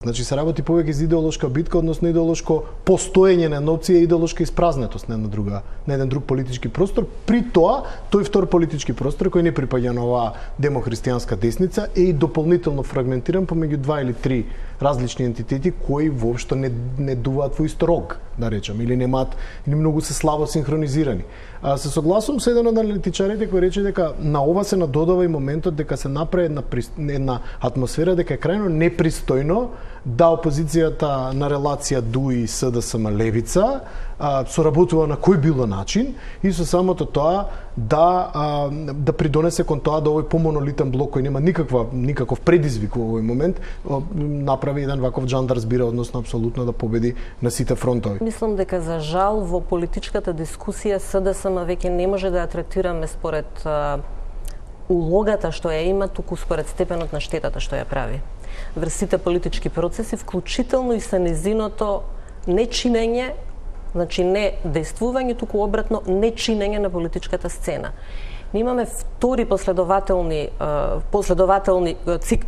Значи се работи повеќе за идеолошка битка, односно идеолошко постоење на една опција и идеолошка испразнетост на еден друг политички простор. При тоа, тој втор политички простор кој не припаѓа на оваа демохристијанска десница е и дополнително фрагментиран помеѓу 2 или 3 различни ентитети кои воопшто не дуваат во исто рог, да речем, или немаат, или многу се слабо синхронизирани. Се согласувам со еден од аналитичарите кој рече дека на ова се надодава и моментот дека се направи една атмосфера дека е крајно непристојно да опозицијата на релација ДУИ СДСМ левица соработува на кој било начин и со самото тоа да придонесе кон тоа да овој помонолитен блок кој нема никаков предизвик во овој момент направи еден ваков джандар збира, односно апсолутно да победи на сите фронтови. Мислам дека за жал во политичката дискусија СДСМ веќе не може да ја третираме според улогата што ја има, туку според степенот на штетата што ја прави врз сите политички процеси, вклучително и со незиното нечинење, значи не действување, туку обратно нечинење на политичката сцена. Ние имаме втори последователни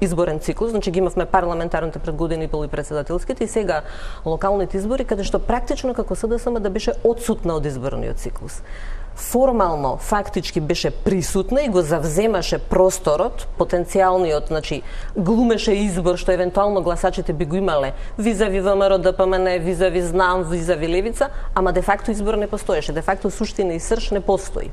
изборен циклус, значи ги имавме парламентарните пред година и пол и председателските и сега локалните избори, каде што практично како СДСМ да беше отсутна од изборниот циклус. Формално, фактички беше присутна и го завземаше просторот, потенцијалниот, значи глумеше избор што евентуално гласачите би го имале визави ВМРО, ДПМН, визави ЗНАМ, визави Левица, ама де факто избор не постоеше, де факто суштина и срж не постои.